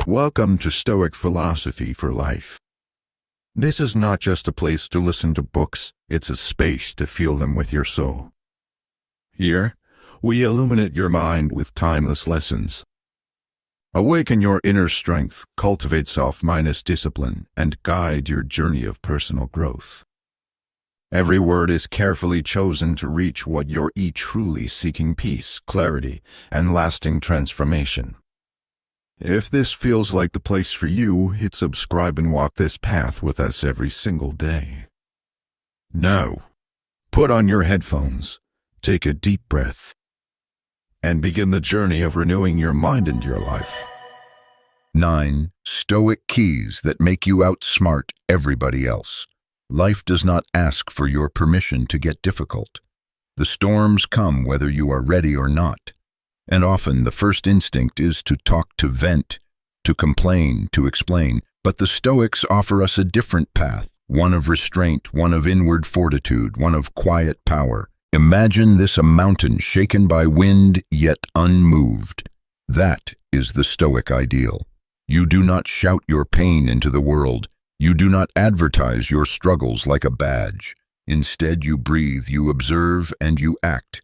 Welcome to Stoic Philosophy for Life. This is not just a place to listen to books, it's a space to feel them with your soul. Here, we illuminate your mind with timeless lessons. Awaken your inner strength, cultivate self-minded discipline, and guide your journey of personal growth. Every word is carefully chosen to reach what you're truly seeking: peace, clarity, and lasting transformation. If this feels like the place for you, hit subscribe and walk this path with us every single day. Now, put on your headphones, take a deep breath, and begin the journey of renewing your mind and your life. 9 Stoic keys that make you outsmart everybody else. Life does not ask for your permission to get difficult. The storms come whether you are ready or not. And often the first instinct is to talk, to vent, to complain, to explain. But the Stoics offer us a different path, one of restraint, one of inward fortitude, one of quiet power. Imagine this: a mountain shaken by wind, yet unmoved. That is the Stoic ideal. You do not shout your pain into the world. You do not advertise your struggles like a badge. Instead, you breathe, you observe, and you act.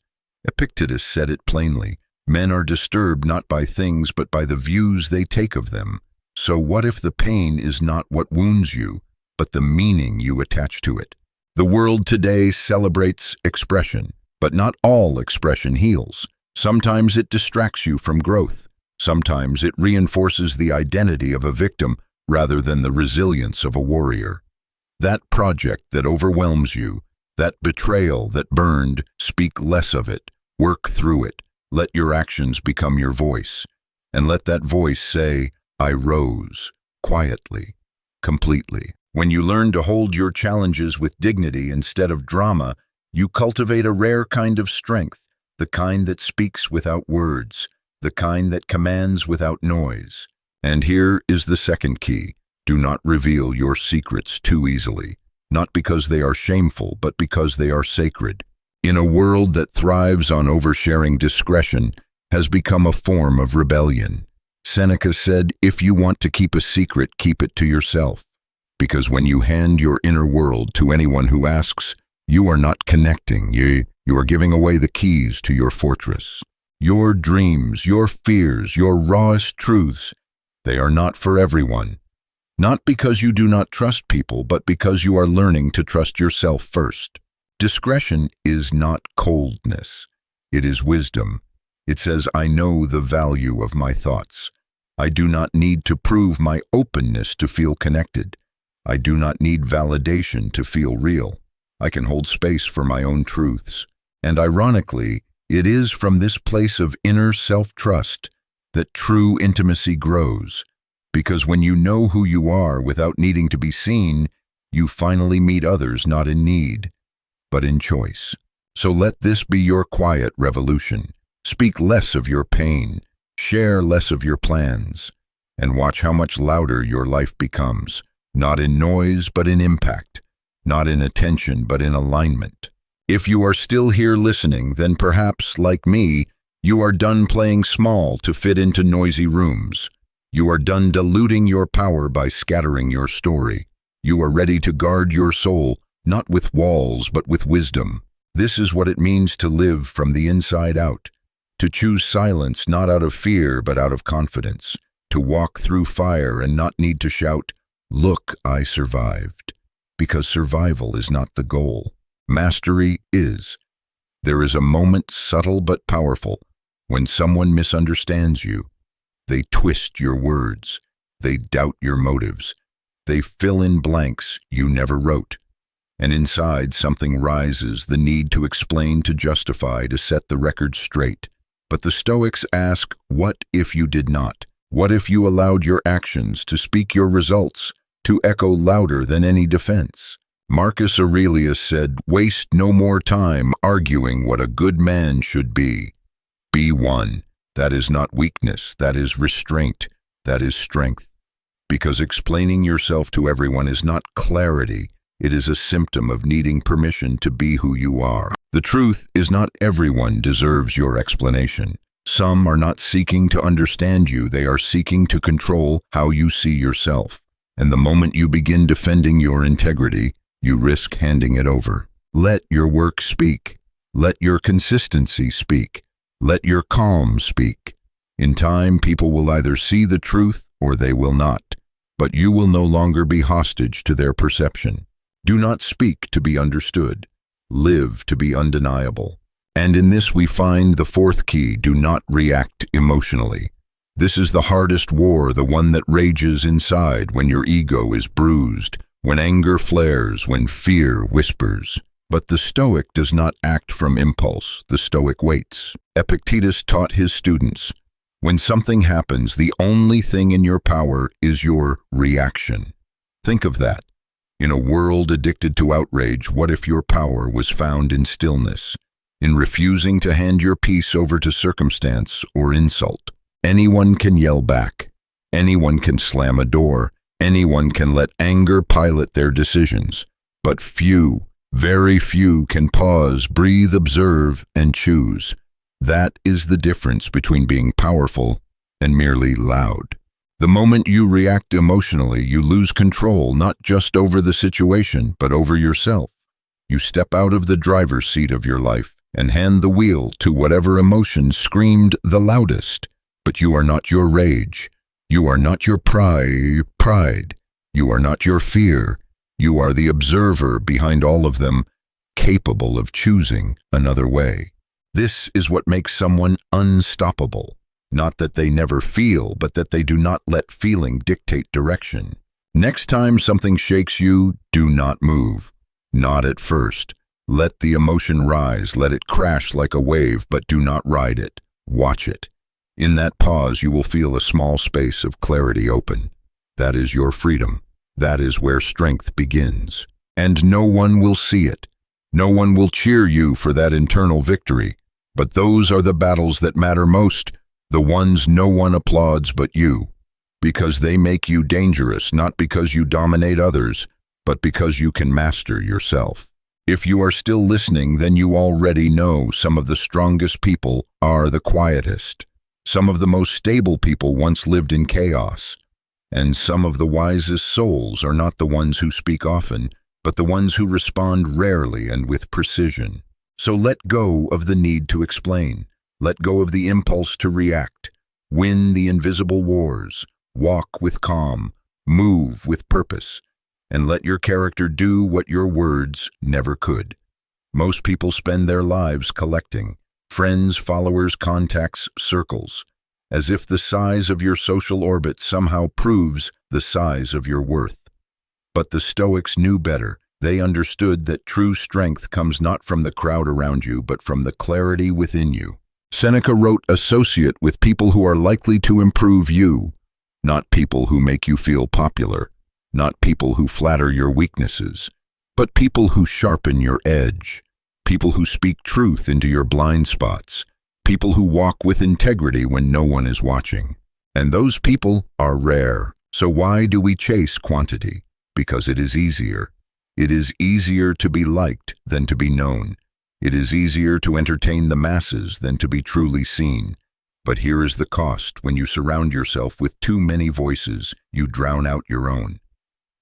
Epictetus said it plainly: men are disturbed not by things but by the views they take of them. So what if the pain is not what wounds you, but the meaning you attach to it? The world today celebrates expression, but not all expression heals. Sometimes it distracts you from growth. Sometimes it reinforces the identity of a victim rather than the resilience of a warrior. That project that overwhelms you, that betrayal that burned, speak less of it. Work through it. Let your actions become your voice. And let that voice say, I rose, quietly, completely. When you learn to hold your challenges with dignity instead of drama, you cultivate a rare kind of strength, the kind that speaks without words, the kind that commands without noise. And here is the second key: do not reveal your secrets too easily, not because they are shameful, but because they are sacred. In a world that thrives on oversharing, discretion has become a form of rebellion. Seneca said, if you want to keep a secret, keep it to yourself. Because when you hand your inner world to anyone who asks, you are not connecting, you are giving away the keys to your fortress. Your dreams, your fears, your rawest truths, they are not for everyone. Not because you do not trust people, but because you are learning to trust yourself first. Discretion is not coldness. It is wisdom. It says, I know the value of my thoughts. I do not need to prove my openness to feel connected. I do not need validation to feel real. I can hold space for my own truths. And ironically, it is from this place of inner self-trust that true intimacy grows. Because when you know who you are without needing to be seen, you finally meet others not in need, but in choice. So let this be your quiet revolution. Speak less of your pain, share less of your plans, and watch how much louder your life becomes, not in noise but in impact, not in attention but in alignment. If you are still here listening, then perhaps, like me, you are done playing small to fit into noisy rooms. You are done diluting your power by scattering your story. You are ready to guard your soul, not with walls, but with wisdom. This is what it means to live from the inside out. To choose silence not out of fear, but out of confidence. To walk through fire and not need to shout, look, I survived. Because survival is not the goal. Mastery is. There is a moment, subtle but powerful, when someone misunderstands you. They twist your words. They doubt your motives. They fill in blanks you never wrote. And inside something rises, the need to explain, to justify, to set the record straight. But the Stoics ask, what if you did not? What if you allowed your actions to speak your results, to echo louder than any defense? Marcus Aurelius said, waste no more time arguing what a good man should be. Be one. That is not weakness, that is restraint, that is strength. Because explaining yourself to everyone is not clarity, it is a symptom of needing permission to be who you are. The truth is not everyone deserves your explanation. Some are not seeking to understand you, they are seeking to control how you see yourself. And the moment you begin defending your integrity, you risk handing it over. Let your work speak. Let your consistency speak. Let your calm speak. In time, people will either see the truth or they will not, but you will no longer be hostage to their perception. Do not speak to be understood. Live to be undeniable. And in this we find the fourth key: do not react emotionally. This is the hardest war, the one that rages inside when your ego is bruised, when anger flares, when fear whispers. But the Stoic does not act from impulse. The Stoic waits. Epictetus taught his students, when something happens, the only thing in your power is your reaction. Think of that. In a world addicted to outrage, what if your power was found in stillness, in refusing to hand your peace over to circumstance or insult? Anyone can yell back. Anyone can slam a door. Anyone can let anger pilot their decisions. But few, very few, can pause, breathe, observe, and choose. That is the difference between being powerful and merely loud. The moment you react emotionally, you lose control, not just over the situation, but over yourself. You step out of the driver's seat of your life and hand the wheel to whatever emotion screamed the loudest. But you are not your rage. You are not your pride. You are not your fear. You are the observer behind all of them, capable of choosing another way. This is what makes someone unstoppable. Not that they never feel, but that they do not let feeling dictate direction. Next time something shakes you, do not move. Not at first. Let the emotion rise, let it crash like a wave, but do not ride it. Watch it. In that pause, you will feel a small space of clarity open. That is your freedom. That is where strength begins. And no one will see it. No one will cheer you for that internal victory. But those are the battles that matter most, the ones no one applauds but you. Because they make you dangerous, not because you dominate others, but because you can master yourself. If you are still listening, then you already know some of the strongest people are the quietest. Some of the most stable people once lived in chaos. And some of the wisest souls are not the ones who speak often, but the ones who respond rarely and with precision. So let go of the need to explain. Let go of the impulse to react. Win the invisible wars. Walk with calm. Move with purpose. And let your character do what your words never could. Most people spend their lives collecting friends, followers, contacts, circles, as if the size of your social orbit somehow proves the size of your worth. But the Stoics knew better. They understood that true strength comes not from the crowd around you, but from the clarity within you. Seneca wrote, "Associate with people who are likely to improve you, not people who make you feel popular, not people who flatter your weaknesses, but people who sharpen your edge, people who speak truth into your blind spots, people who walk with integrity when no one is watching." And those people are rare. So why do we chase quantity? Because it is easier. It is easier to be liked than to be known. It is easier to entertain the masses than to be truly seen. But here is the cost. When you surround yourself with too many voices, you drown out your own.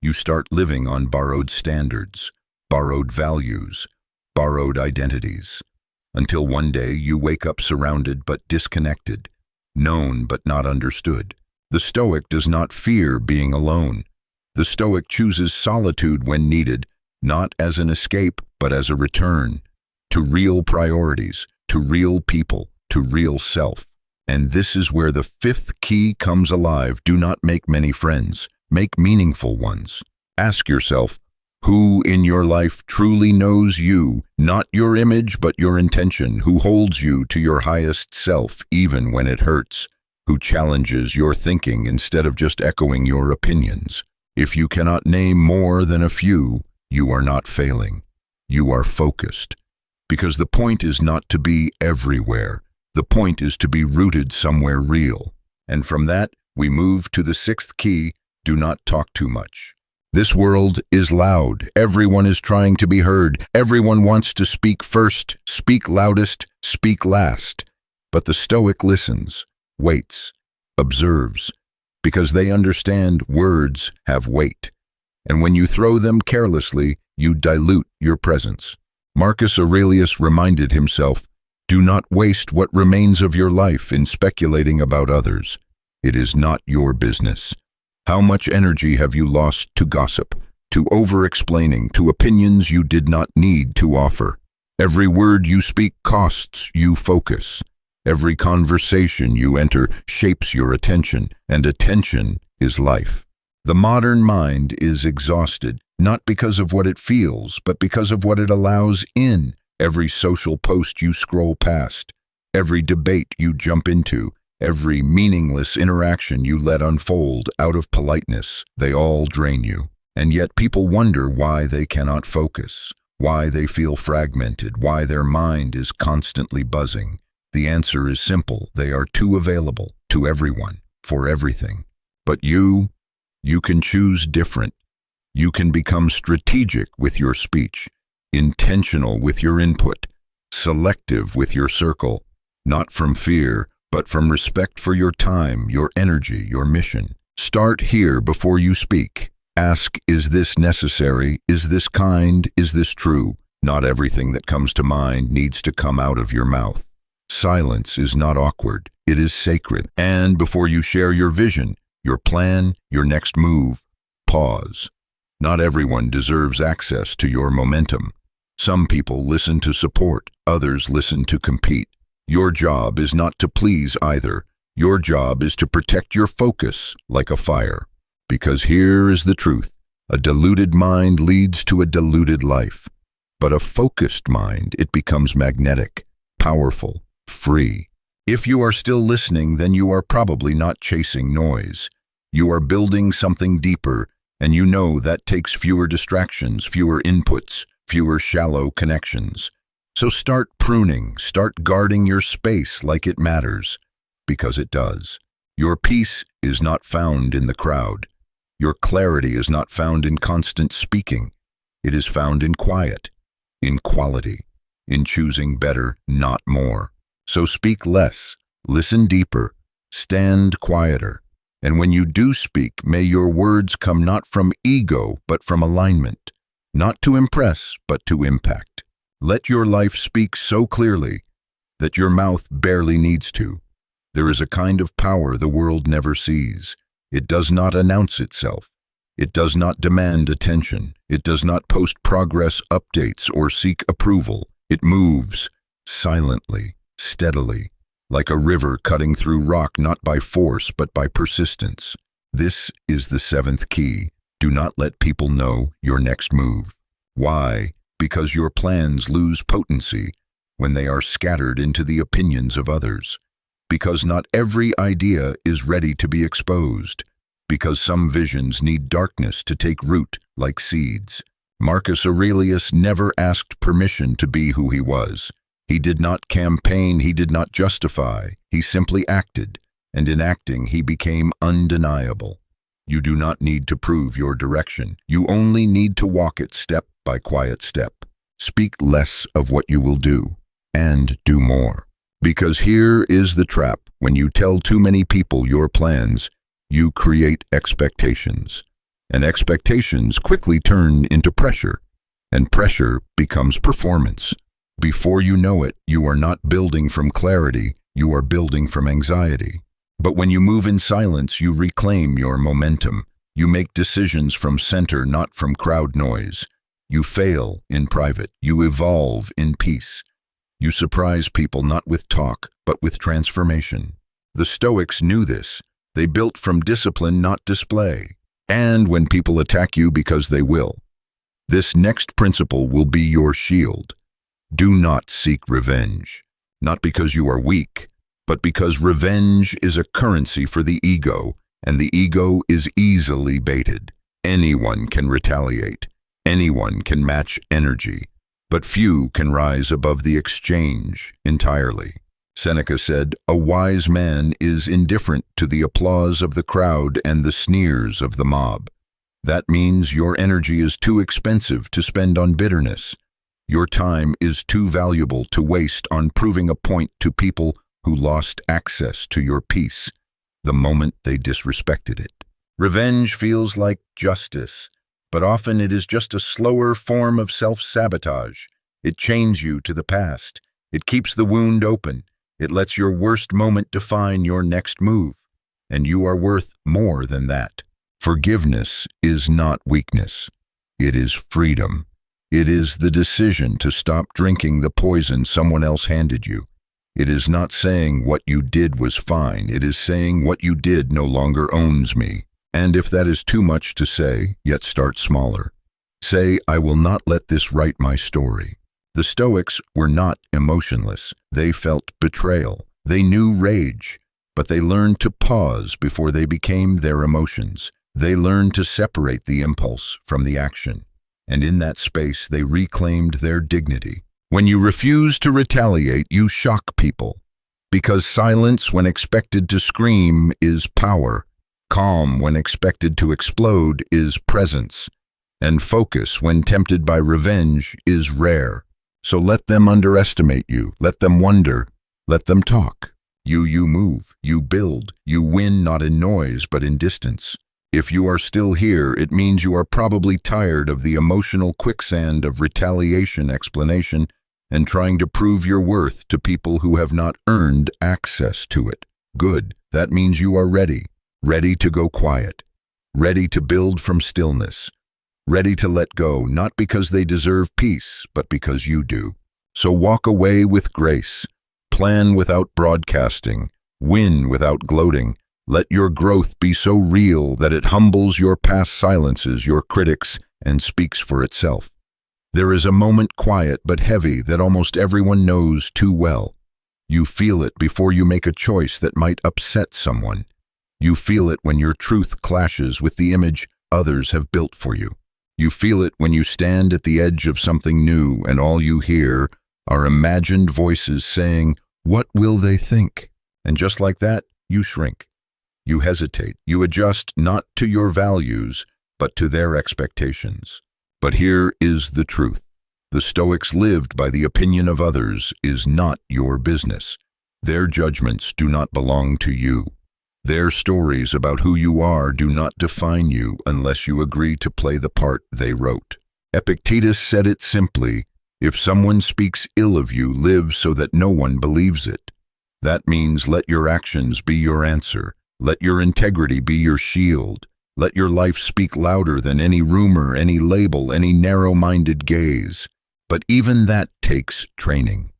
You start living on borrowed standards, borrowed values, borrowed identities, until one day you wake up surrounded but disconnected, known but not understood. The Stoic does not fear being alone. The Stoic chooses solitude when needed, not as an escape, but as a return to real priorities, to real people, to real self. And this is where the fifth key comes alive. Do not make many friends. Make meaningful ones. Ask yourself, who in your life truly knows you, not your image but your intention, who holds you to your highest self even when it hurts, who challenges your thinking instead of just echoing your opinions. If you cannot name more than a few, you are not failing. You are focused. Because the point is not to be everywhere. The point is to be rooted somewhere real. And from that, we move to the sixth key: do not talk too much. This world is loud. Everyone is trying to be heard. Everyone wants to speak first, speak loudest, speak last. But the Stoic listens, waits, observes, because they understand words have weight. And when you throw them carelessly, you dilute your presence. Marcus Aurelius reminded himself, "Do not waste what remains of your life in speculating about others. It is not your business." How much energy have you lost to gossip, to over-explaining, to opinions you did not need to offer? Every word you speak costs you focus. Every conversation you enter shapes your attention, and attention is life. The modern mind is exhausted, not because of what it feels, but because of what it allows in. Every social post you scroll past, every debate you jump into, every meaningless interaction you let unfold out of politeness, they all drain you. And yet people wonder why they cannot focus, why they feel fragmented, why their mind is constantly buzzing. The answer is simple: they are too available to everyone, for everything. But you can choose different. You can become strategic with your speech, intentional with your input, selective with your circle, not from fear, but from respect for your time, your energy, your mission. Start here before you speak. Ask, is this necessary? Is this kind? Is this true? Not everything that comes to mind needs to come out of your mouth. Silence is not awkward, it is sacred. And before you share your vision, your plan, your next move, pause. Not everyone deserves access to your momentum. Some people listen to support, others listen to compete. Your job is not to please either. Your job is to protect your focus like a fire. Because here is the truth: a diluted mind leads to a diluted life. But a focused mind, it becomes magnetic, powerful, free. If you are still listening, then you are probably not chasing noise. You are building something deeper, and you know that takes fewer distractions, fewer inputs, fewer shallow connections. So start pruning, start guarding your space like it matters, because it does. Your peace is not found in the crowd. Your clarity is not found in constant speaking. It is found in quiet, in quality, in choosing better, not more. So speak less, listen deeper, stand quieter. And when you do speak, may your words come not from ego, but from alignment, not to impress, but to impact. Let your life speak so clearly that your mouth barely needs to. There is a kind of power the world never sees. It does not announce itself. It does not demand attention. It does not post progress updates or seek approval. It moves silently, steadily, like a river cutting through rock, not by force, but by persistence. This is the seventh key. Do not let people know your next move. Why? Because your plans lose potency when they are scattered into the opinions of others. Because not every idea is ready to be exposed. Because some visions need darkness to take root like seeds. Marcus Aurelius never asked permission to be who he was. He did not campaign, he did not justify, he simply acted, and in acting he became undeniable. You do not need to prove your direction. You only need to walk it step by quiet step. Speak less of what you will do, and do more. Because here is the trap: when you tell too many people your plans, you create expectations. And expectations quickly turn into pressure, and pressure becomes performance. Before you know it, you are not building from clarity, you are building from anxiety. But when you move in silence, you reclaim your momentum. You make decisions from center, not from crowd noise. You fail in private, you evolve in peace. You surprise people not with talk, but with transformation. The Stoics knew this. They built from discipline, not display. And when people attack you, because they will, this next principle will be your shield. Do not seek revenge, not because you are weak, but because revenge is a currency for the ego, and the ego is easily baited. Anyone can retaliate. Anyone can match energy, but few can rise above the exchange entirely. Seneca said, "A wise man is indifferent to the applause of the crowd and the sneers of the mob." That means your energy is too expensive to spend on bitterness. Your time is too valuable to waste on proving a point to people who lost access to your peace the moment they disrespected it. Revenge feels like justice, but often it is just a slower form of self-sabotage. It chains you to the past. It keeps the wound open. It lets your worst moment define your next move. And you are worth more than that. Forgiveness is not weakness. It is freedom. It is the decision to stop drinking the poison someone else handed you. It is not saying what you did was fine. It is saying what you did no longer owns me. And if that is too much to say, yet start smaller. Say, I will not let this write my story. The Stoics were not emotionless. They felt betrayal. They knew rage, but they learned to pause before they became their emotions. They learned to separate the impulse from the action. And in that space, they reclaimed their dignity. When you refuse to retaliate, you shock people. Because silence when expected to scream is power. Calm when expected to explode is presence. And focus when tempted by revenge is rare. So let them underestimate you. Let them wonder. Let them talk. You move. You build. You win not in noise but in distance. If you are still here, it means you are probably tired of the emotional quicksand of retaliation explanation and trying to prove your worth to people who have not earned access to it. Good. That means you are ready. Ready to go quiet. Ready to build from stillness. Ready to let go, not because they deserve peace, but because you do. So walk away with grace. Plan without broadcasting. Win without gloating. Let your growth be so real that it humbles your past silences, your critics, and speaks for itself. There is a moment quiet but heavy that almost everyone knows too well. You feel it before you make a choice that might upset someone. You feel it when your truth clashes with the image others have built for you. You feel it when you stand at the edge of something new and all you hear are imagined voices saying, "What will they think?" And just like that, you shrink. You hesitate. You adjust not to your values, but to their expectations. But here is the truth. The Stoics lived by the opinion of others is not your business. Their judgments do not belong to you. Their stories about who you are do not define you unless you agree to play the part they wrote. Epictetus said it simply, if someone speaks ill of you, live so that no one believes it. That means let your actions be your answer. Let your integrity be your shield. Let your life speak louder than any rumor, any label, any narrow-minded gaze. But even that takes training.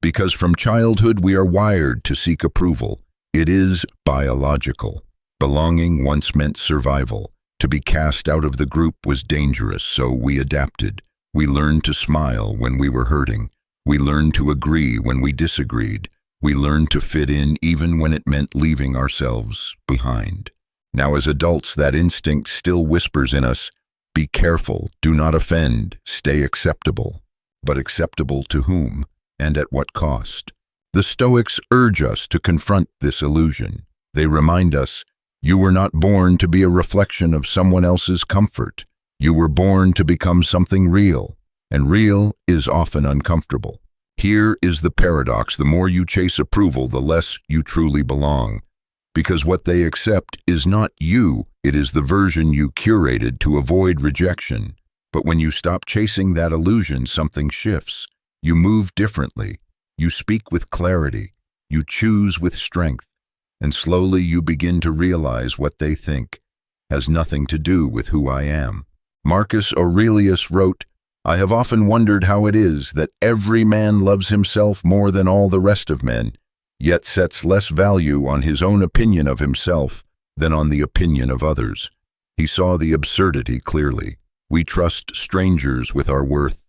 Because from childhood we are wired to seek approval. It is biological. Belonging once meant survival. To be cast out of the group was dangerous, so we adapted. We learned to smile when we were hurting. We learned to agree when we disagreed. We learned to fit in even when it meant leaving ourselves behind. Now as adults, that instinct still whispers in us, be careful, do not offend, stay acceptable. But acceptable to whom, and at what cost? The Stoics urge us to confront this illusion. They remind us, you were not born to be a reflection of someone else's comfort. You were born to become something real, and real is often uncomfortable. Here is the paradox. The more you chase approval, the less you truly belong. Because what they accept is not you, it is the version you curated to avoid rejection. But when you stop chasing that illusion, something shifts. You move differently. You speak with clarity. You choose with strength. And slowly you begin to realize what they think has nothing to do with who I am. Marcus Aurelius wrote, I have often wondered how it is that every man loves himself more than all the rest of men, yet sets less value on his own opinion of himself than on the opinion of others. He saw the absurdity clearly. We trust strangers with our worth.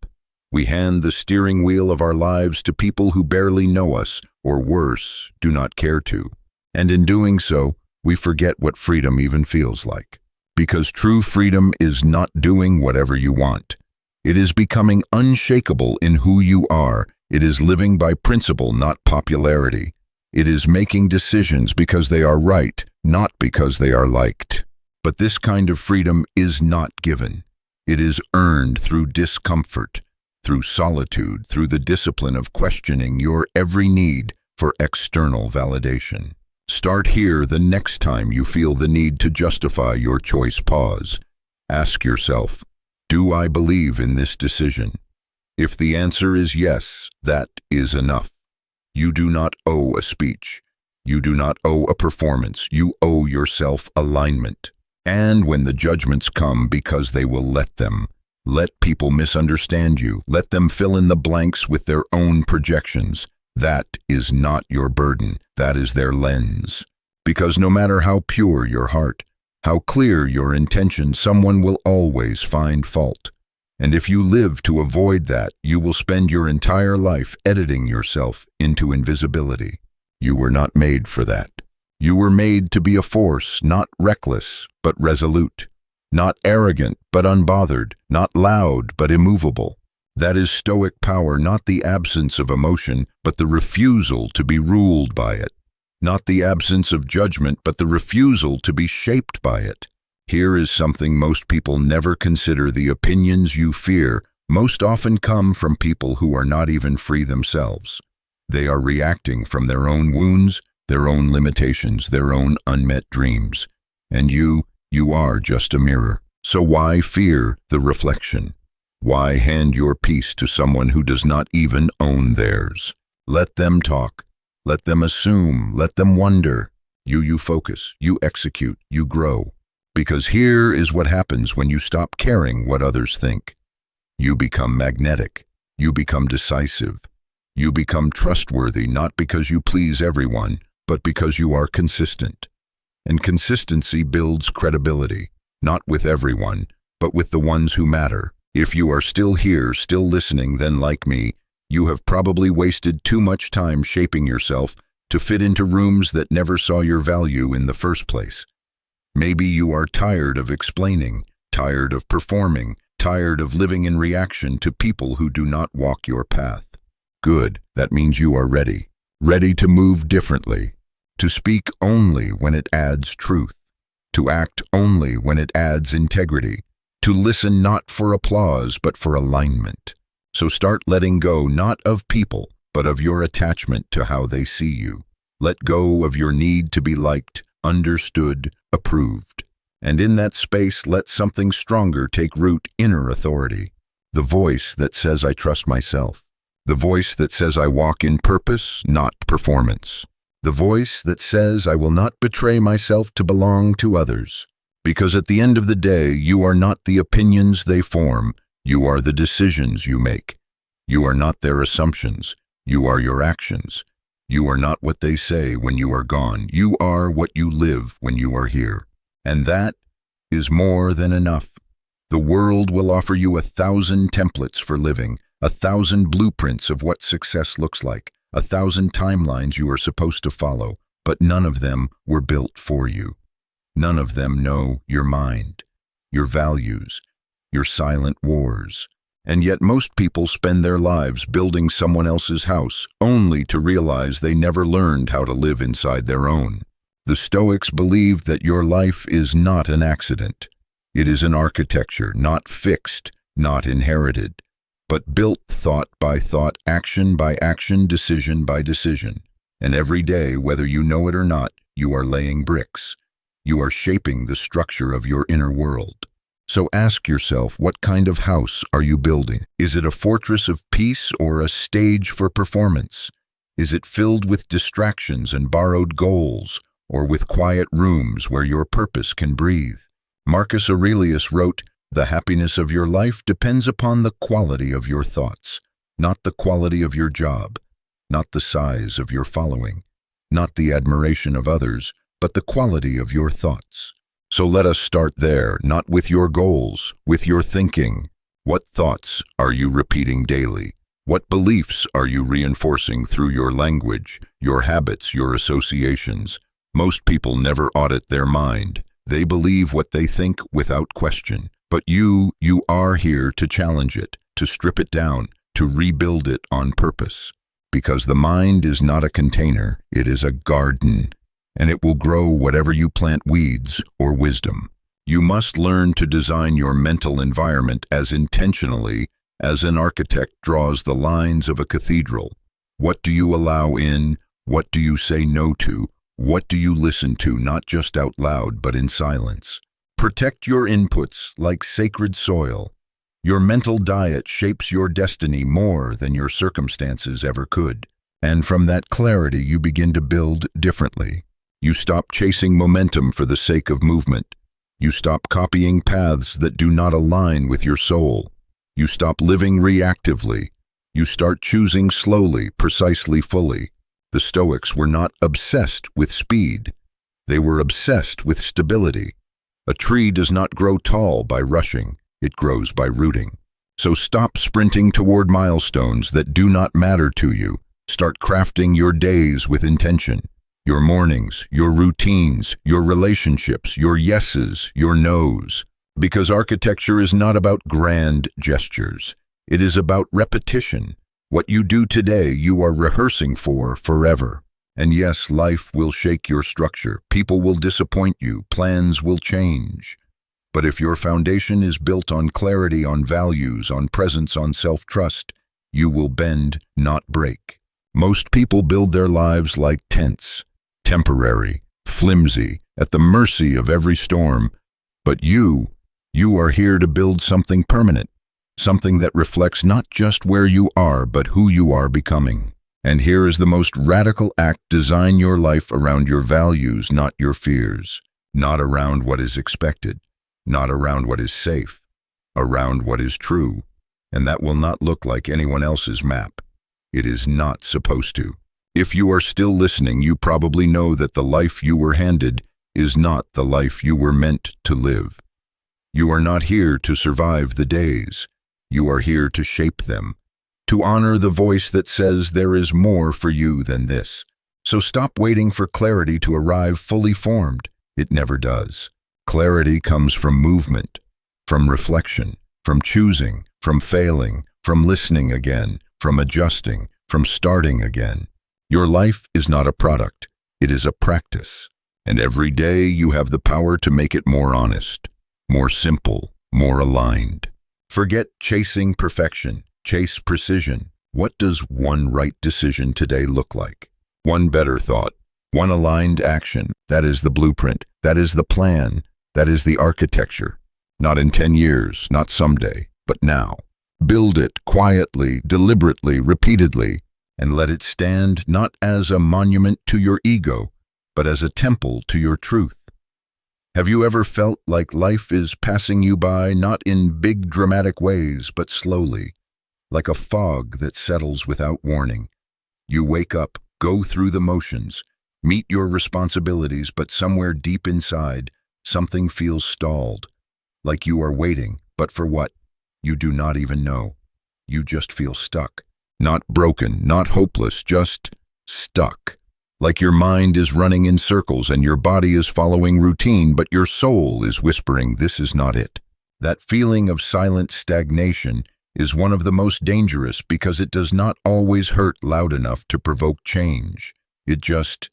We hand the steering wheel of our lives to people who barely know us, or worse, do not care to. And in doing so, we forget what freedom even feels like. Because true freedom is not doing whatever you want. It is becoming unshakable in who you are. It is living by principle, not popularity. It is making decisions because they are right, not because they are liked. But this kind of freedom is not given. It is earned through discomfort, through solitude, through the discipline of questioning your every need for external validation. Start here the next time you feel the need to justify your choice. Pause. Ask yourself, do I believe in this decision? If the answer is yes, that is enough. You do not owe a speech. You do not owe a performance. You owe yourself alignment. And when the judgments come, because they will let them, let people misunderstand you. Let them fill in the blanks with their own projections. That is not your burden. That is their lens. Because no matter how pure your heart, how clear your intention, someone will always find fault. And if you live to avoid that, you will spend your entire life editing yourself into invisibility. You were not made for that. You were made to be a force, not reckless, but resolute. Not arrogant, but unbothered. Not loud, but immovable. That is Stoic power, not the absence of emotion, but the refusal to be ruled by it. Not the absence of judgment, but the refusal to be shaped by it. Here is something most people never consider. The opinions you fear most often come from people who are not even free themselves. They are reacting from their own wounds, their own limitations, their own unmet dreams. And you are just a mirror. So why fear the reflection? Why hand your peace to someone who does not even own theirs? Let them talk. Let them assume. Let them wonder. You focus. You execute. You grow. Because here is what happens when you stop caring what others think. You become magnetic. You become decisive. You become trustworthy, not because you please everyone, but because you are consistent. And consistency builds credibility, not with everyone, but with the ones who matter. If you are still here, still listening, then like me, you have probably wasted too much time shaping yourself to fit into rooms that never saw your value in the first place. Maybe you are tired of explaining, tired of performing, tired of living in reaction to people who do not walk your path. Good, that means you are ready. Ready to move differently, to speak only when it adds truth, to act only when it adds integrity, to listen not for applause but for alignment. So start letting go not of people, but of your attachment to how they see you. Let go of your need to be liked, understood, approved. And in that space, let something stronger take root, inner authority. The voice that says, I trust myself. The voice that says, I walk in purpose, not performance. The voice that says, I will not betray myself to belong to others. Because at the end of the day, you are not the opinions they form. You are the decisions you make. You are not their assumptions. You are your actions. You are not what they say when you are gone. You are what you live when you are here. And that is more than enough. The world will offer you 1,000 templates for living, 1,000 blueprints of what success looks like, 1,000 timelines you are supposed to follow, but none of them were built for you. None of them know your mind, your values, your silent wars. And yet most people spend their lives building someone else's house, only to realize they never learned how to live inside their own. The Stoics believed that your life is not an accident. It is an architecture, not fixed, not inherited, but built thought by thought, action by action, decision by decision. And every day, whether you know it or not, you are laying bricks. You are shaping the structure of your inner world. So ask yourself, what kind of house are you building? Is it a fortress of peace or a stage for performance? Is it filled with distractions and borrowed goals, or with quiet rooms where your purpose can breathe? Marcus Aurelius wrote, "The happiness of your life depends upon the quality of your thoughts, not the quality of your job, not the size of your following, not the admiration of others, but the quality of your thoughts." So let us start there, not with your goals, with your thinking. What thoughts are you repeating daily? What beliefs are you reinforcing through your language, your habits, your associations? Most people never audit their mind. They believe what they think without question. But you are here to challenge it, to strip it down, to rebuild it on purpose. Because the mind is not a container, it is a garden. And it will grow whatever you plant, weeds or wisdom. You must learn to design your mental environment as intentionally as an architect draws the lines of a cathedral. What do you allow in? What do you say no to? What do you listen to, not just out loud, but in silence? Protect your inputs like sacred soil. Your mental diet shapes your destiny more than your circumstances ever could. And from that clarity, you begin to build differently. You stop chasing momentum for the sake of movement. You stop copying paths that do not align with your soul. You stop living reactively. You start choosing slowly, precisely, fully. The Stoics were not obsessed with speed. They were obsessed with stability. A tree does not grow tall by rushing. It grows by rooting. So stop sprinting toward milestones that do not matter to you. Start crafting your days with intention. Your mornings, your routines, your relationships, your yeses, your nos. Because architecture is not about grand gestures. It is about repetition. What you do today, you are rehearsing for forever. And yes, life will shake your structure. People will disappoint you. Plans will change. But if your foundation is built on clarity, on values, on presence, on self-trust, you will bend, not break. Most people build their lives like tents, temporary, flimsy, at the mercy of every storm. But you are here to build something permanent, something that reflects not just where you are, but who you are becoming. And here is the most radical act: design your life around your values, not your fears, not around what is expected, not around what is safe, around what is true. And that will not look like anyone else's map. It is not supposed to. If you are still listening, you probably know that the life you were handed is not the life you were meant to live. You are not here to survive the days. You are here to shape them, to honor the voice that says there is more for you than this. So stop waiting for clarity to arrive fully formed. It never does. Clarity comes from movement, from reflection, from choosing, from failing, from listening again, from adjusting, from starting again. Your life is not a product, it is a practice. And every day you have the power to make it more honest, more simple, more aligned. Forget chasing perfection, chase precision. What does one right decision today look like? One better thought, one aligned action. That is the blueprint, that is the plan, that is the architecture. Not in 10 years, not someday, but now. Build it quietly, deliberately, repeatedly, and let it stand not as a monument to your ego, but as a temple to your truth. Have you ever felt like life is passing you by, not in big dramatic ways, but slowly, like a fog that settles without warning? You wake up, go through the motions, meet your responsibilities, but somewhere deep inside, something feels stalled, like you are waiting, but for what? You do not even know. You just feel stuck. Not broken, not hopeless, just stuck. Like your mind is running in circles and your body is following routine, but your soul is whispering, this is not it. That feeling of silent stagnation is one of the most dangerous because it does not always hurt loud enough to provoke change. It just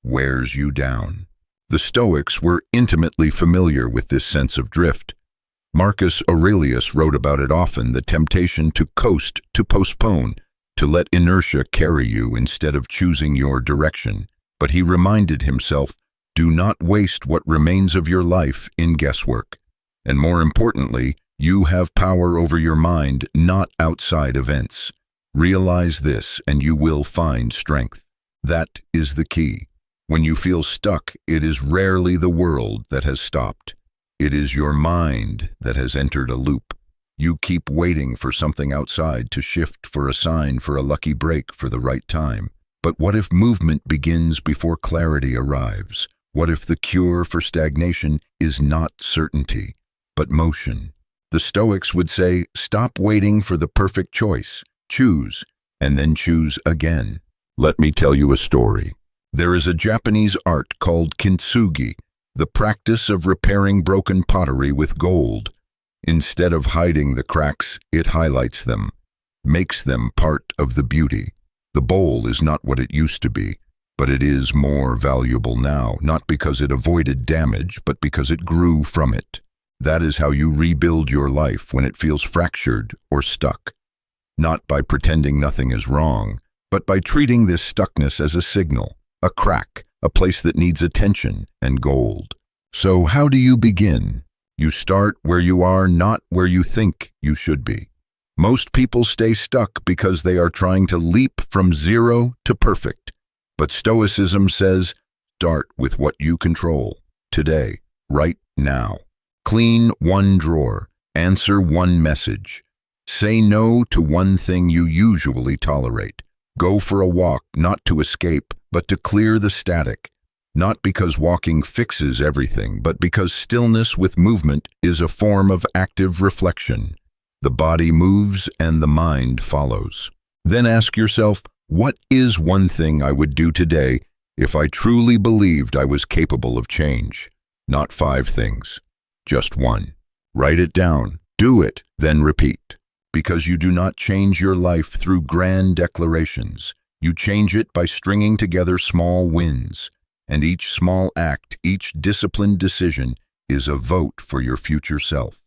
wears you down. The Stoics were intimately familiar with this sense of drift. Marcus Aurelius wrote about it often, the temptation to coast, to postpone, to let inertia carry you instead of choosing your direction. But he reminded himself, do not waste what remains of your life in guesswork. And more importantly, you have power over your mind, not outside events. Realize this and you will find strength. That is the key. When you feel stuck, it is rarely the world that has stopped. It is your mind that has entered a loop. You keep waiting for something outside to shift, for a sign, for a lucky break, for the right time. But what if movement begins before clarity arrives? What if the cure for stagnation is not certainty, but motion? The Stoics would say, stop waiting for the perfect choice. Choose, and then choose again. Let me tell you a story. There is a Japanese art called kintsugi, the practice of repairing broken pottery with gold. Instead of hiding the cracks, it highlights them, makes them part of the beauty. The bowl is not what it used to be, but it is more valuable now, not because it avoided damage, but because it grew from it. That is how you rebuild your life when it feels fractured or stuck. Not by pretending nothing is wrong, but by treating this stuckness as a signal, a crack, a place that needs attention and gold. So how do you begin? You start where you are, not where you think you should be. Most people stay stuck because they are trying to leap from zero to perfect. But Stoicism says, start with what you control, today, right now. Clean one drawer, answer one message. Say no to one thing you usually tolerate. Go for a walk, not to escape, but to clear the static. Not because walking fixes everything, but because stillness with movement is a form of active reflection. The body moves and the mind follows. Then ask yourself, what is one thing I would do today if I truly believed I was capable of change? Not 5 things, just one. Write it down, do it, then repeat. Because you do not change your life through grand declarations. You change it by stringing together small wins. And each small act, each disciplined decision is a vote for your future self.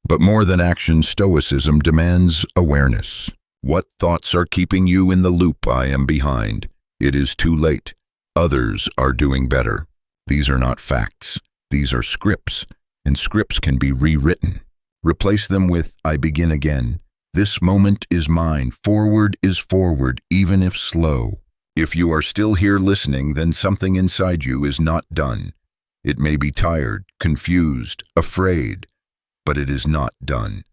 But more than action, Stoicism demands awareness. What thoughts are keeping you in the loop? I am behind. It is too late. Others are doing better. These are not facts. These are scripts, and scripts can be rewritten. Replace them with, I begin again. This moment is mine. Forward is forward, even if slow. If you are still here listening, then something inside you is not done. It may be tired, confused, afraid, but it is not done.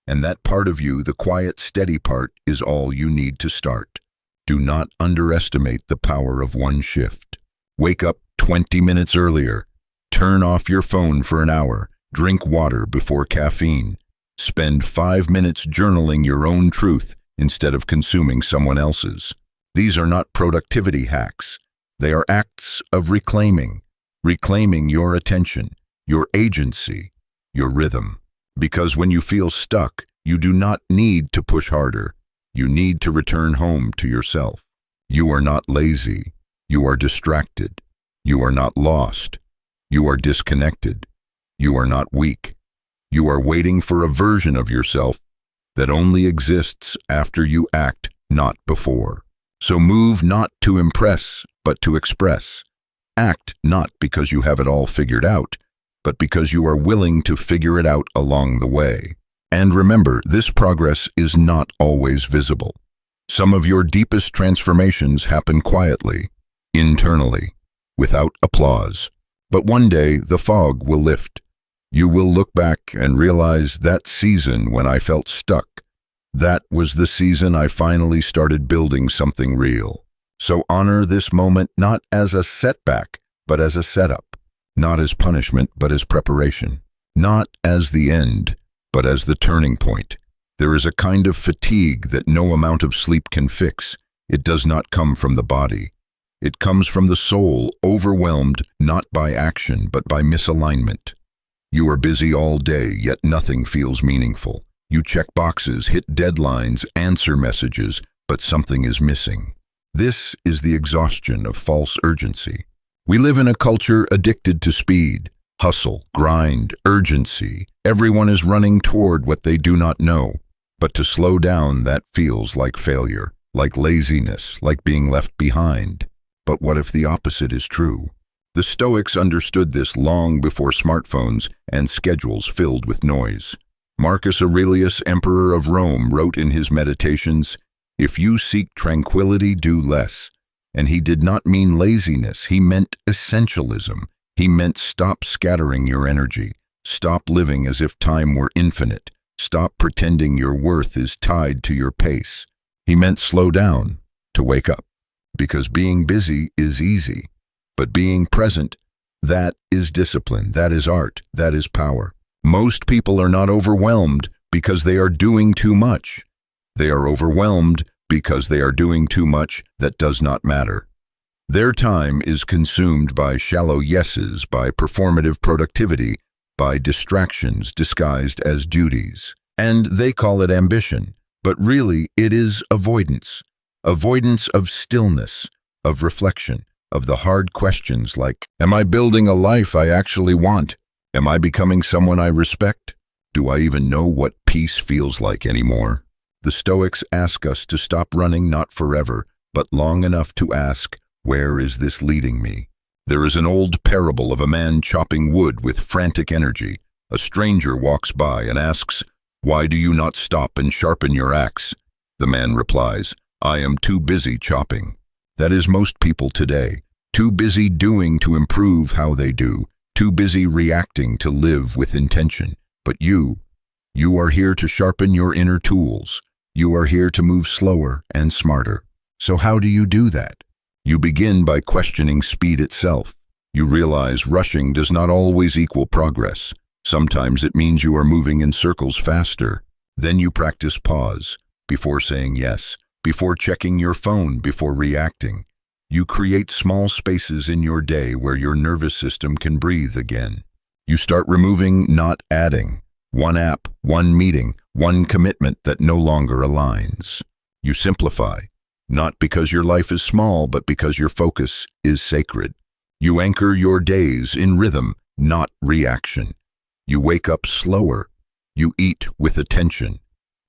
And that part of you, the quiet, steady part, is all you need to start. Do not underestimate the power of one shift. Wake up 20 minutes earlier. Turn off your phone for an hour. Drink water before caffeine. Spend 5 minutes journaling your own truth instead of consuming someone else's. These are not productivity hacks. They are acts of reclaiming your attention, your agency, your rhythm. Because when you feel stuck, you do not need to push harder. You need to return home to yourself. You are not lazy. You are distracted. You are not lost. You are disconnected. You are not weak. You are waiting for a version of yourself that only exists after you act, not before. So move not to impress, but to express. Act not because you have it all figured out, but because you are willing to figure it out along the way. And remember, this progress is not always visible. Some of your deepest transformations happen quietly, internally, without applause. But one day, the fog will lift. You will look back and realize that season when I felt stuck, that was the season I finally started building something real. So honor this moment not as a setback, but as a setup. Not as punishment, but as preparation. Not as the end, but as the turning point. There is a kind of fatigue that no amount of sleep can fix. It does not come from the body. It comes from the soul, overwhelmed not by action, but by misalignment. You are busy all day, yet nothing feels meaningful. You check boxes, hit deadlines, answer messages, but something is missing. This is the exhaustion of false urgency. We live in a culture addicted to speed, hustle, grind, urgency. Everyone is running toward what they do not know. But to slow down, that feels like failure, like laziness, like being left behind. But what if the opposite is true? The Stoics understood this long before smartphones and schedules filled with noise. Marcus Aurelius, Emperor of Rome, wrote in his Meditations, "If you seek tranquility, do less." And he did not mean laziness, he meant essentialism. He meant stop scattering your energy. Stop living as if time were infinite. Stop pretending your worth is tied to your pace. He meant slow down, to wake up. Because being busy is easy. But being present, that is discipline, that is art, that is power. Most people are not overwhelmed because they are doing too much. They are overwhelmed because they are doing too much that does not matter. Their time is consumed by shallow yeses, by performative productivity, by distractions disguised as duties. And they call it ambition, but really it is avoidance. Avoidance of stillness, of reflection, of the hard questions like, am I building a life I actually want? Am I becoming someone I respect? Do I even know what peace feels like anymore? The Stoics ask us to stop running not forever, but long enough to ask, where is this leading me? There is an old parable of a man chopping wood with frantic energy. A stranger walks by and asks, "Why do you not stop and sharpen your axe?" The man replies, "I am too busy chopping." That is most people today. Too busy doing to improve how they do. Too busy reacting to live with intention. But you are here to sharpen your inner tools. You are here to move slower and smarter. So how do you do that? You begin by questioning speed itself. You realize rushing does not always equal progress. Sometimes it means you are moving in circles faster. Then you practice pause, before saying yes, before checking your phone, before reacting. You create small spaces in your day where your nervous system can breathe again. You start removing, not adding. One app, one meeting, one commitment that no longer aligns. You simplify, not because your life is small, but because your focus is sacred. You anchor your days in rhythm, not reaction. You wake up slower. You eat with attention.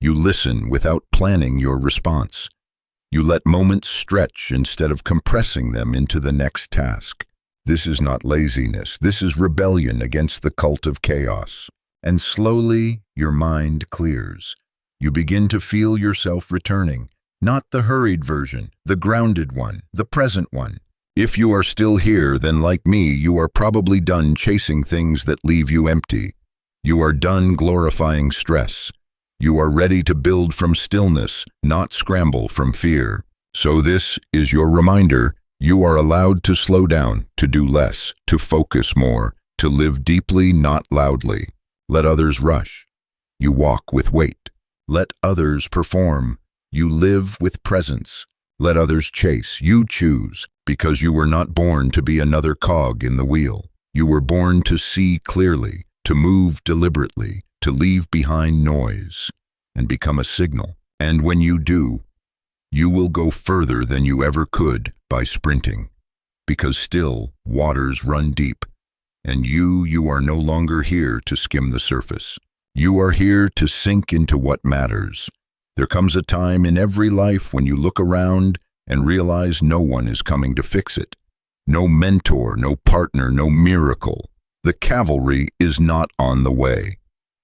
You listen without planning your response. You let moments stretch instead of compressing them into the next task. This is not laziness. This is rebellion against the cult of chaos. And slowly, your mind clears. You begin to feel yourself returning. Not the hurried version, the grounded one, the present one. If you are still here, then like me, you are probably done chasing things that leave you empty. You are done glorifying stress. You are ready to build from stillness, not scramble from fear. So this is your reminder. You are allowed to slow down, to do less, to focus more, to live deeply, not loudly. Let others rush. You walk with weight. Let others perform. You live with presence. Let others chase. You choose, because you were not born to be another cog in the wheel. You were born to see clearly, to move deliberately, to leave behind noise, and become a signal. And when you do, you will go further than you ever could by sprinting. Because still, waters run deep, and you are no longer here to skim the surface. You are here to sink into what matters. There comes a time in every life when you look around and realize no one is coming to fix it. No mentor, no partner, no miracle. The cavalry is not on the way.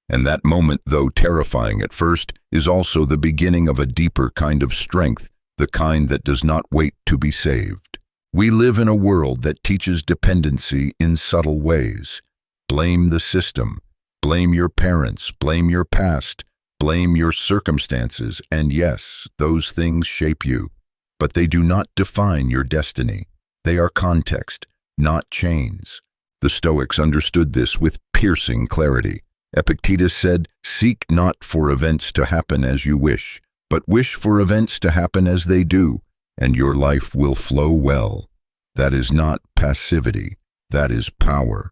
And that moment, though terrifying at first, is also the beginning of a deeper kind of strength, the kind that does not wait to be saved. We live in a world that teaches dependency in subtle ways. Blame the system. Blame your parents. Blame your past. Blame your circumstances. And yes, those things shape you. But they do not define your destiny. They are context, not chains. The Stoics understood this with piercing clarity. Epictetus said, "Seek not for events to happen as you wish, but wish for events to happen as they do, and your life will flow well." That is not passivity. That is power.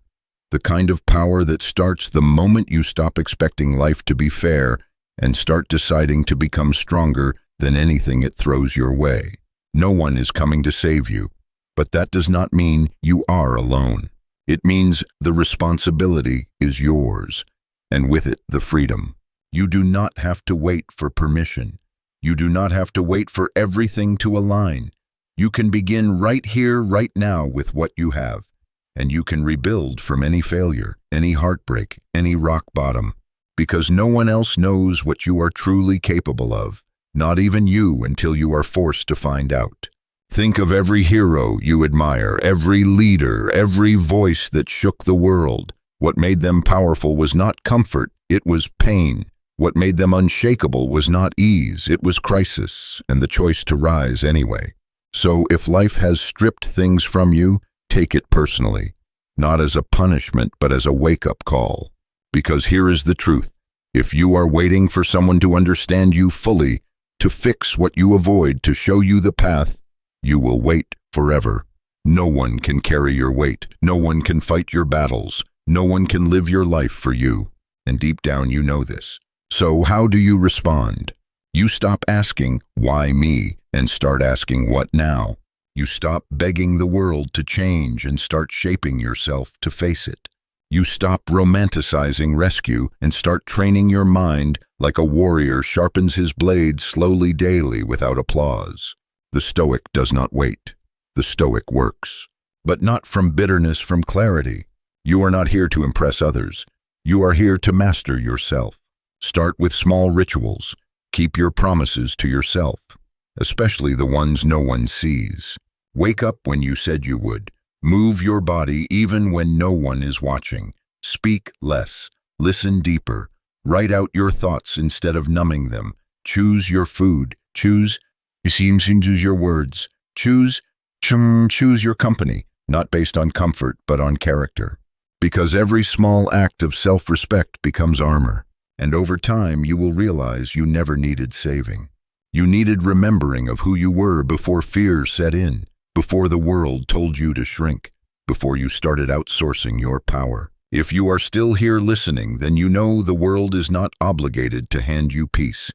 The kind of power that starts the moment you stop expecting life to be fair and start deciding to become stronger than anything it throws your way. No one is coming to save you, but that does not mean you are alone. It means the responsibility is yours, and with it, the freedom. You do not have to wait for permission. You do not have to wait for everything to align. You can begin right here, right now with what you have, and you can rebuild from any failure, any heartbreak, any rock bottom, because no one else knows what you are truly capable of, not even you until you are forced to find out. Think of every hero you admire, every leader, every voice that shook the world. What made them powerful was not comfort, it was pain. What made them unshakable was not ease, it was crisis, and the choice to rise anyway. So if life has stripped things from you, take it personally, not as a punishment, but as a wake-up call. Because here is the truth. If you are waiting for someone to understand you fully, to fix what you avoid, to show you the path, you will wait forever. No one can carry your weight. No one can fight your battles. No one can live your life for you. And deep down you know this. So how do you respond? You stop asking, "Why me?" and start asking, "What now?" You stop begging the world to change and start shaping yourself to face it. You stop romanticizing rescue and start training your mind like a warrior sharpens his blade slowly daily without applause. The Stoic does not wait. The Stoic works. But not from bitterness, from clarity. You are not here to impress others. You are here to master yourself. Start with small rituals. Keep your promises to yourself, especially the ones no one sees. Wake up when you said you would. Move your body even when no one is watching. Speak less. Listen deeper. Write out your thoughts instead of numbing them. Choose your food. Choose your words. Choose your company, not based on comfort, but on character. Because every small act of self-respect becomes armor, and over time you will realize you never needed saving. You needed remembering of who you were before fear set in, before the world told you to shrink, before you started outsourcing your power. If you are still here listening, then you know the world is not obligated to hand you peace.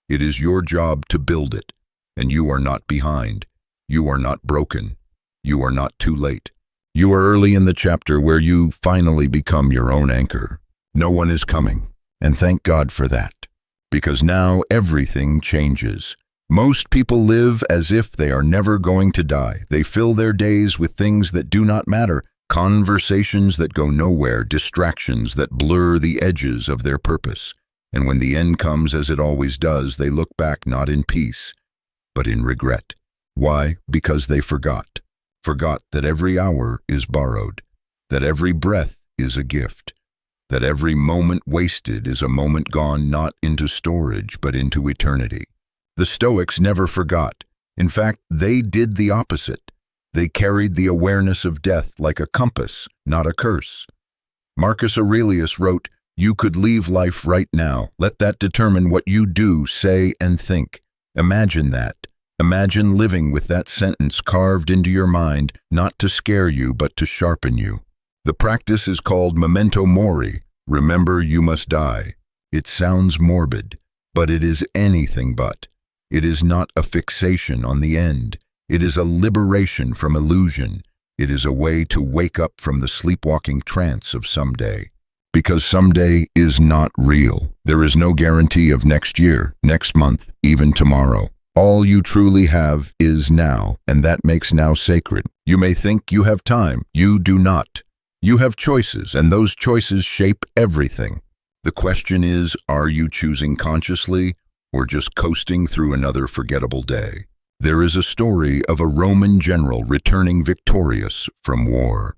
It is your job to build it, and you are not behind. You are not broken. You are not too late. You are early in the chapter where you finally become your own anchor. No one is coming, and thank God for that, because now everything changes. Most people live as if they are never going to die. They fill their days with things that do not matter, conversations that go nowhere, distractions that blur the edges of their purpose. And when the end comes, as it always does, they look back not in peace, but in regret. Why? Because they forgot that every hour is borrowed, that every breath is a gift, that every moment wasted is a moment gone not into storage but into eternity. The Stoics never forgot. In fact, they did the opposite. They carried the awareness of death like a compass, not a curse. Marcus Aurelius wrote, "You could leave life right now. Let that determine what you do, say, and think." Imagine that. Imagine living with that sentence carved into your mind, not to scare you, but to sharpen you. The practice is called memento mori. Remember, you must die. It sounds morbid, but it is anything but. It is not a fixation on the end. It is a liberation from illusion. It is a way to wake up from the sleepwalking trance of someday. Because someday is not real. There is no guarantee of next year, next month, even tomorrow. All you truly have is now, and that makes now sacred. You may think you have time. You do not. You have choices, and those choices shape everything. The question is, are you choosing consciously or just coasting through another forgettable day? There is a story of a Roman general returning victorious from war.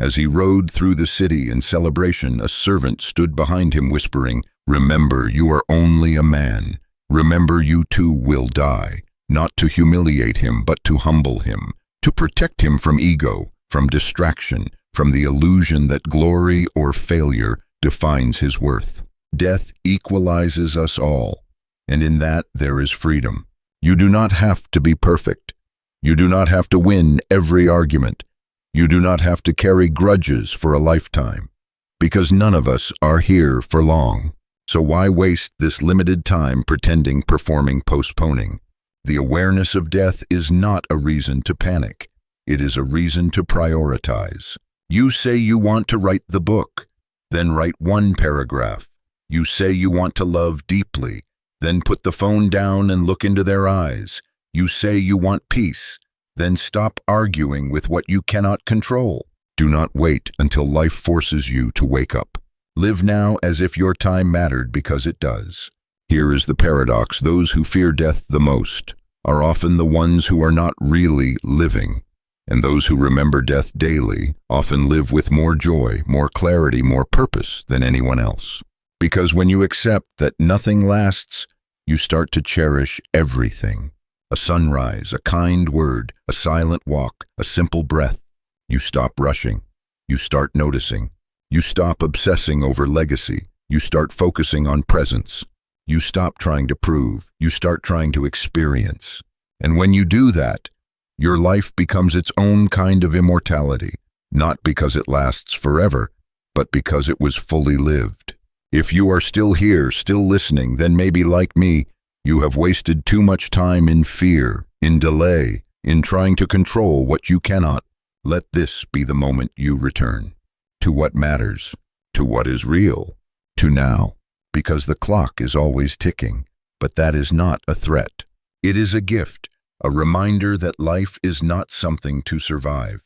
As he rode through the city in celebration, a servant stood behind him whispering, "Remember, you are only a man. Remember, you too will die," not to humiliate him, but to humble him, to protect him from ego, from distraction, from the illusion that glory or failure defines his worth. Death equalizes us all, and in that there is freedom. You do not have to be perfect. You do not have to win every argument. You do not have to carry grudges for a lifetime, because none of us are here for long. So why waste this limited time pretending, performing, postponing? The awareness of death is not a reason to panic. It is a reason to prioritize. You say you want to write the book, then write one paragraph. You say you want to love deeply, then put the phone down and look into their eyes. You say you want peace, then stop arguing with what you cannot control. Do not wait until life forces you to wake up. Live now as if your time mattered, because it does. Here is the paradox. Those who fear death the most are often the ones who are not really living. And those who remember death daily often live with more joy, more clarity, more purpose than anyone else. Because when you accept that nothing lasts, you start to cherish everything. A sunrise, a kind word, a silent walk, a simple breath. You stop rushing. You start noticing. You stop obsessing over legacy. You start focusing on presence. You stop trying to prove. You start trying to experience. And when you do that, your life becomes its own kind of immortality, not because it lasts forever, but because it was fully lived. If you are still here, still listening, then maybe like me, you have wasted too much time in fear, in delay, in trying to control what you cannot. Let this be the moment you return to what matters, to what is real, to now, because the clock is always ticking. But that is not a threat. It is a gift. A reminder that life is not something to survive.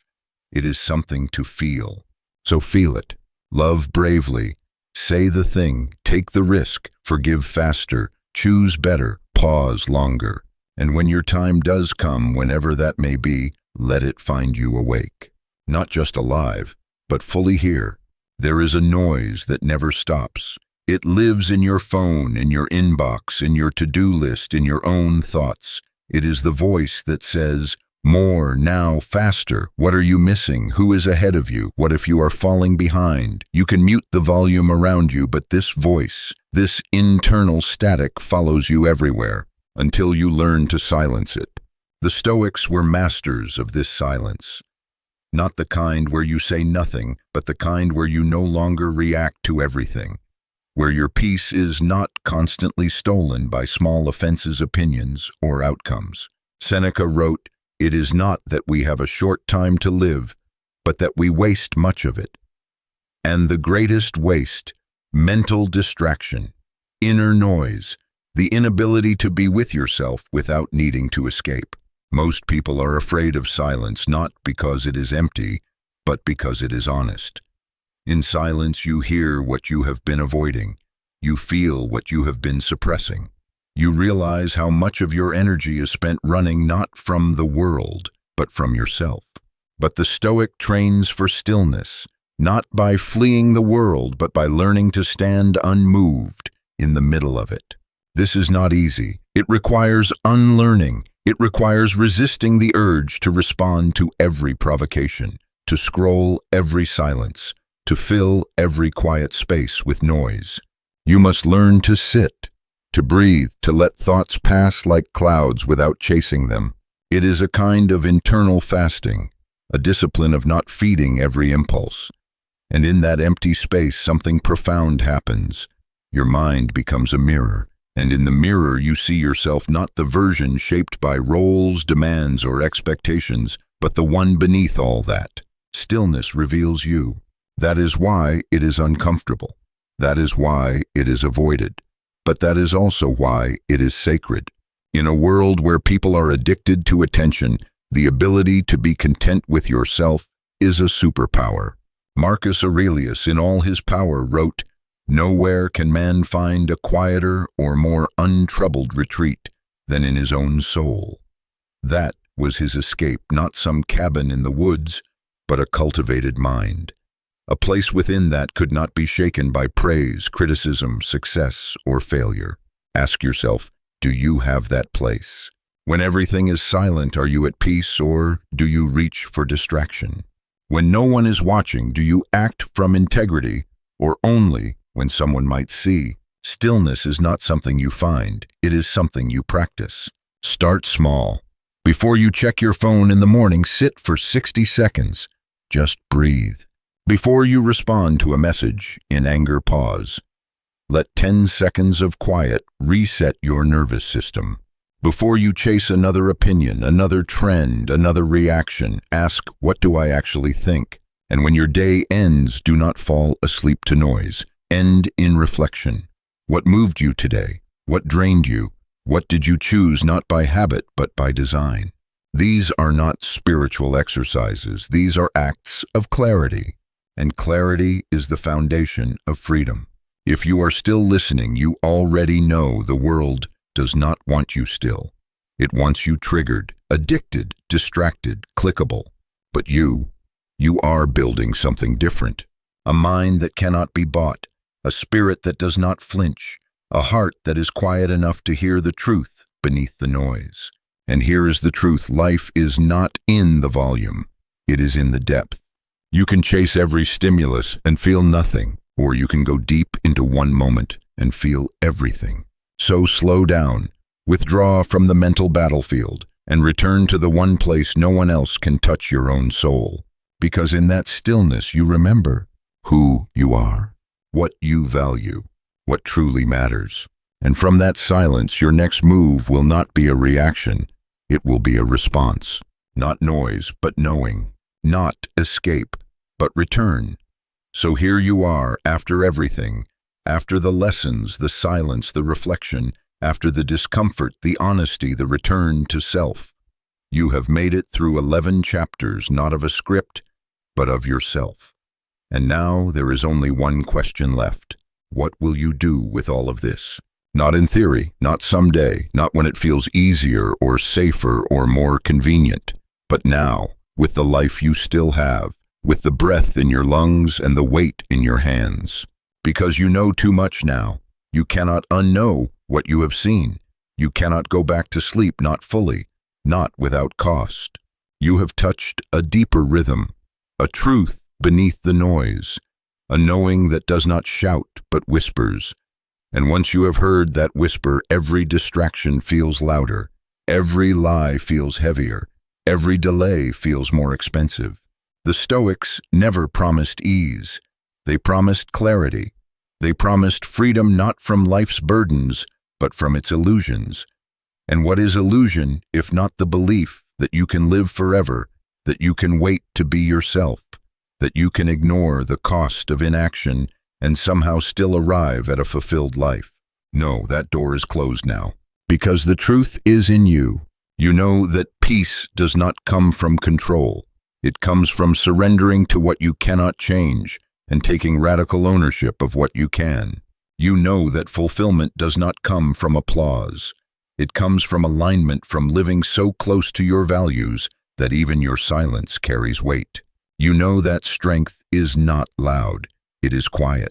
It is something to feel. So feel it. Love bravely. Say the thing. Take the risk. Forgive faster. Choose better. Pause longer. And when your time does come, whenever that may be, let it find you awake. Not just alive, but fully here. There is a noise that never stops. It lives in your phone, in your inbox, in your to-do list, in your own thoughts. It is the voice that says, more, now, faster. What are you missing? Who is ahead of you? What if you are falling behind? You can mute the volume around you, but this voice, this internal static follows you everywhere until you learn to silence it. The Stoics were masters of this silence. Not the kind where you say nothing, but the kind where you no longer react to everything, where your peace is not constantly stolen by small offenses, opinions, or outcomes. Seneca wrote, "It is not that we have a short time to live, but that we waste much of it." And the greatest waste, mental distraction, inner noise, the inability to be with yourself without needing to escape. Most people are afraid of silence, not because it is empty, but because it is honest. In silence, you hear what you have been avoiding. You feel what you have been suppressing. You realize how much of your energy is spent running not from the world, but from yourself. But the Stoic trains for stillness, not by fleeing the world, but by learning to stand unmoved in the middle of it. This is not easy. It requires unlearning. It requires resisting the urge to respond to every provocation, to scroll every silence, to fill every quiet space with noise. You must learn to sit, to breathe, to let thoughts pass like clouds without chasing them. It is a kind of internal fasting, a discipline of not feeding every impulse. And in that empty space, something profound happens. Your mind becomes a mirror. And in the mirror, you see yourself not the version shaped by roles, demands, or expectations, but the one beneath all that. Stillness reveals you. That is why it is uncomfortable. That is why it is avoided. But that is also why it is sacred. In a world where people are addicted to attention, the ability to be content with yourself is a superpower. Marcus Aurelius, in all his power, wrote, "Nowhere can man find a quieter or more untroubled retreat than in his own soul." That was his escape, not some cabin in the woods, but a cultivated mind. A place within that could not be shaken by praise, criticism, success, or failure. Ask yourself, do you have that place? When everything is silent, are you at peace, or do you reach for distraction? When no one is watching, do you act from integrity, or only when someone might see? Stillness is not something you find, it is something you practice. Start small. Before you check your phone in the morning, sit for 60 seconds. Just breathe. Before you respond to a message, in anger, pause. Let 10 seconds of quiet reset your nervous system. Before you chase another opinion, another trend, another reaction, ask, what do I actually think? And when your day ends, do not fall asleep to noise. End in reflection. What moved you today? What drained you? What did you choose not by habit, but by design? These are not spiritual exercises. These are acts of clarity. And clarity is the foundation of freedom. If you are still listening, you already know the world does not want you still. It wants you triggered, addicted, distracted, clickable. But you are building something different. A mind that cannot be bought, a spirit that does not flinch, a heart that is quiet enough to hear the truth beneath the noise. And here is the truth: life is not in the volume, it is in the depth. You can chase every stimulus and feel nothing, or you can go deep into one moment and feel everything. So slow down, withdraw from the mental battlefield, and return to the one place no one else can touch your own soul. Because in that stillness you remember who you are, what you value, what truly matters. And from that silence, your next move will not be a reaction, it will be a response. Not noise, but knowing. Not escape, but return. So here you are, after everything, after the lessons, the silence, the reflection, after the discomfort, the honesty, the return to self. You have made it through 11 chapters, not of a script, but of yourself. And now there is only one question left. What will you do with all of this? Not in theory, not someday, not when it feels easier or safer or more convenient, but now, with the life you still have, with the breath in your lungs and the weight in your hands. Because you know too much now. You cannot unknow what you have seen. You cannot go back to sleep, not fully, not without cost. You have touched a deeper rhythm, a truth beneath the noise, a knowing that does not shout but whispers. And once you have heard that whisper, every distraction feels louder, every lie feels heavier, every delay feels more expensive. The Stoics never promised ease. They promised clarity. They promised freedom not from life's burdens, but from its illusions. And what is illusion if not the belief that you can live forever, that you can wait to be yourself, that you can ignore the cost of inaction and somehow still arrive at a fulfilled life? No, that door is closed now. Because the truth is in you. You know that peace does not come from control. It comes from surrendering to what you cannot change and taking radical ownership of what you can. You know that fulfillment does not come from applause. It comes from alignment, from living so close to your values that even your silence carries weight. You know that strength is not loud. It is quiet.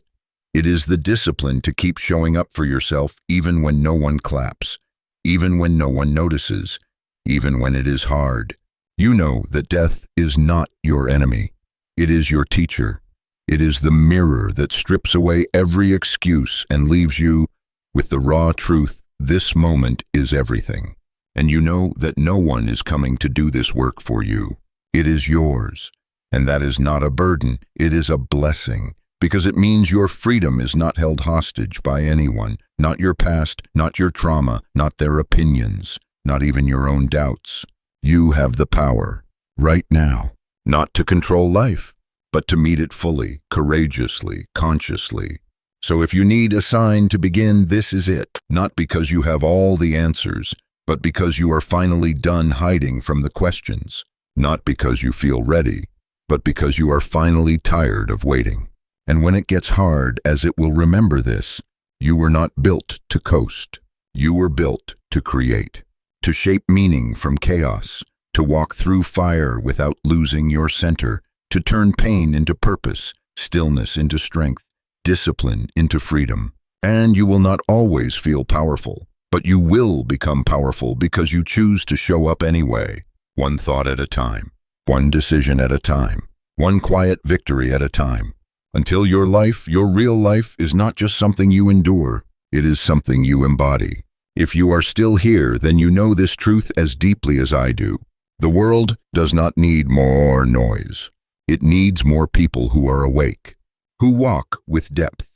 It is the discipline to keep showing up for yourself even when no one claps, even when no one notices, even when it is hard. You know that death is not your enemy. It is your teacher. It is the mirror that strips away every excuse and leaves you with the raw truth. This moment is everything. And you know that no one is coming to do this work for you. It is yours. And that is not a burden. It is a blessing, because it means your freedom is not held hostage by anyone, not your past, not your trauma, not their opinions, not even your own doubts. You have the power, right now, not to control life, but to meet it fully, courageously, consciously. So if you need a sign to begin, this is it. Not because you have all the answers, but because you are finally done hiding from the questions. Not because you feel ready, but because you are finally tired of waiting. And when it gets hard, as it will remember this, you were not built to coast. You were built to create, to shape meaning from chaos, to walk through fire without losing your center, to turn pain into purpose, stillness into strength, discipline into freedom. And you will not always feel powerful, but you will become powerful because you choose to show up anyway, one thought at a time, one decision at a time, one quiet victory at a time, until your life, your real life, is not just something you endure, it is something you embody. If you are still here, then you know this truth as deeply as I do. The world does not need more noise. It needs more people who are awake, who walk with depth,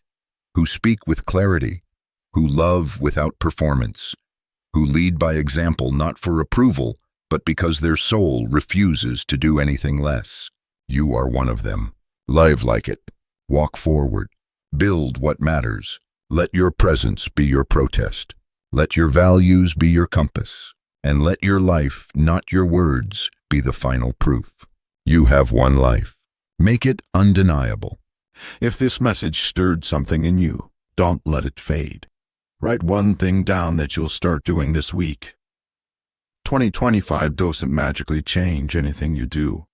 who speak with clarity, who love without performance, who lead by example not for approval, but because their soul refuses to do anything less. You are one of them. Live like it. Walk forward. Build what matters. Let your presence be your protest. Let your values be your compass. And let your life, not your words, be the final proof. You have one life. Make it undeniable. If this message stirred something in you, don't let it fade. Write one thing down that you'll start doing this week. 2025 doesn't magically change anything you do.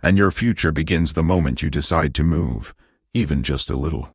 And your future begins the moment you decide to move, even just a little.